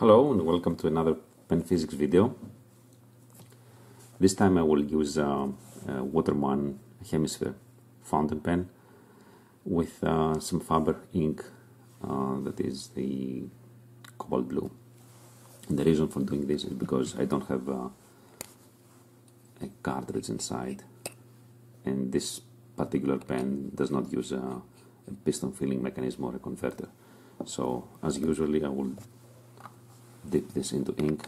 Hello and welcome to another penphysics video. This time I will use a Waterman hemisphere fountain pen with some Faber ink that is the cobalt blue. And the reason for doing this is because I don't have a cartridge inside, and this particular pen does not use a piston filling mechanism or a converter. So as usually I will dip this into ink,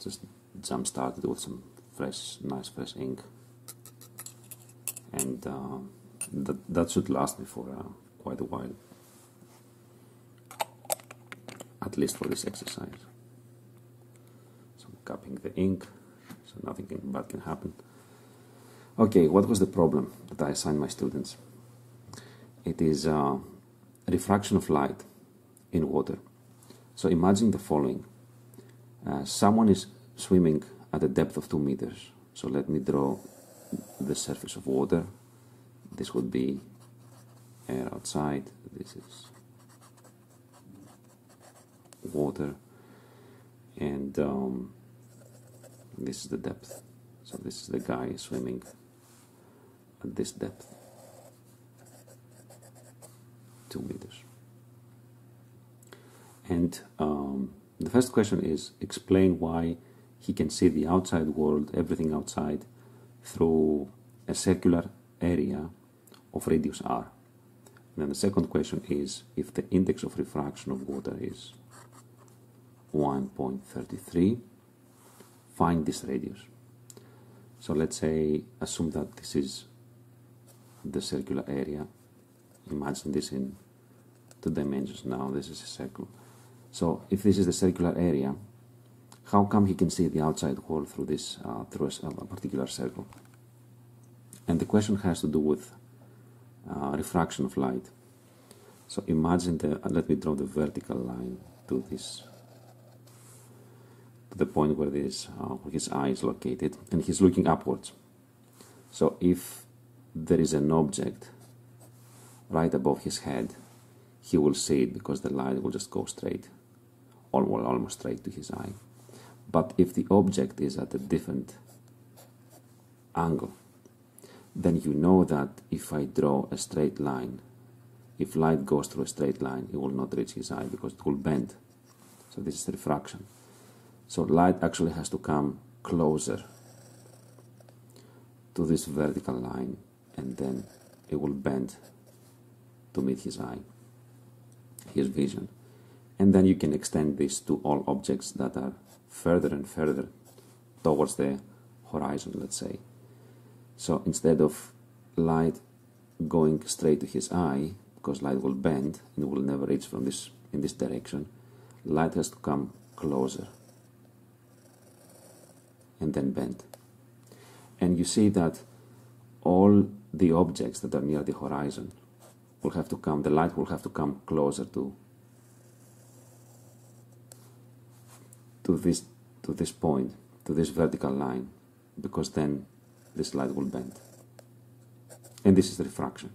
just jump start it with some nice fresh ink, and that should last me for quite a while, at least for this exercise. So I'm capping the ink so nothing bad can happen. Okay, what was the problem that I assigned my students? It is refraction of light in water. So imagine the following. Someone is swimming at a depth of 2 meters. So let me draw the surface of water. This would be air outside. This is water. And this is the depth. So this is the guy swimming at this depth, 2 meters. And the first question is, explain why he can see the outside world, everything outside, through a circular area of radius r. And then the second question is, if the index of refraction of water is 1.33, find this radius. So let's say, assume that this is the circular area. Imagine this in 2 dimensions now. This is a circle. So if this is the circular area, how come he can see the outside world through this through a particular circle? And the question has to do with refraction of light. So imagine let me draw the vertical line to this, to the point where where his eye is located, and he's looking upwards. So if there is an object right above his head, he will see it because the light will just go straight, almost straight to his eye. But if the object is at a different angle, then you know that if I draw a straight line, if light goes through a straight line, it will not reach his eye because it will bend. So this is refraction. So light actually has to come closer to this vertical line, and then it will bend to meet his eye, his vision. And then you can extend this to all objects that are further and further towards the horizon, let's say. So instead of light going straight to his eye, because light will bend and will never reach from this in this direction, light has to come closer and then bend. And you see that all the objects that are near the horizon will have to come, the light will have to come closer to this point, to this vertical line, because then this light will bend. And this is refraction.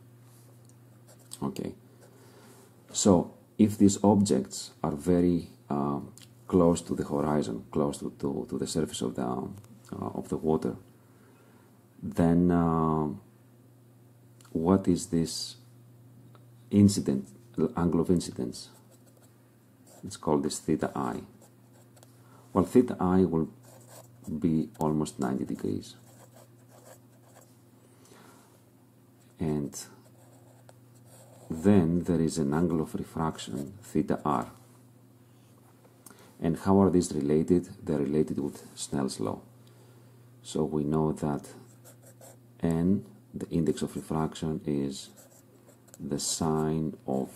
Okay. So if these objects are very close to the horizon, close to the surface of the water, then what is this incident, the angle of incidence? Let's call this theta I. Well, theta I will be almost 90 degrees. And then there is an angle of refraction, theta r. And how are these related? They're related with Snell's law. So we know that n, the index of refraction, is the sine of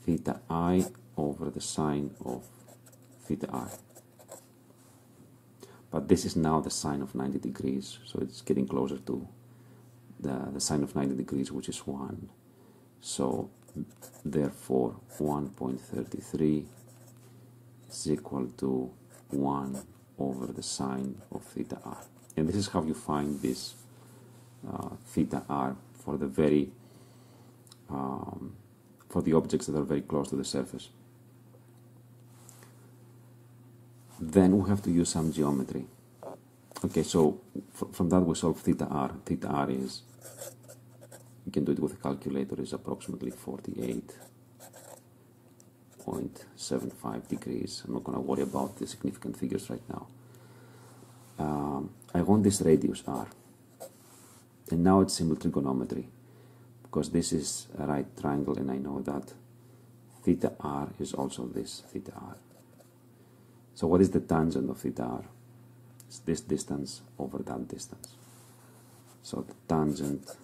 theta I over the sine of theta r. But this is now the sine of 90 degrees, so it's getting closer to the sine of 90 degrees, which is 1. So therefore 1.33 is equal to 1 over the sine of theta r. And this is how you find this theta r for the very for the objects that are very close to the surface. Then we have to use some geometry. Okay, so from that we solve theta r. Theta r is, you can do it with a calculator, is approximately 48.75 degrees. I'm not going to worry about the significant figures right now. I want this radius r. And now it's simple trigonometry, because this is a right triangle, and I know that theta r is also this theta r. So what is the tangent of theta r? It's this distance over that distance. So the tangent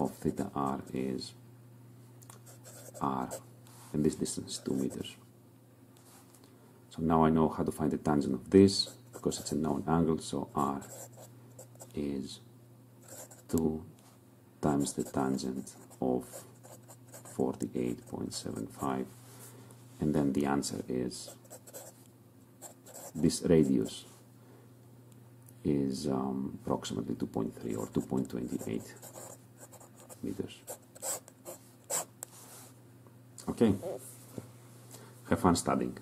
of theta r is r, and this distance is 2 meters. So now I know how to find the tangent of this, because it's a known angle, so r is 2 times the tangent of 48.75, and then the answer is, this radius is approximately 2.3 or 2.28 meters. Okay, have fun studying.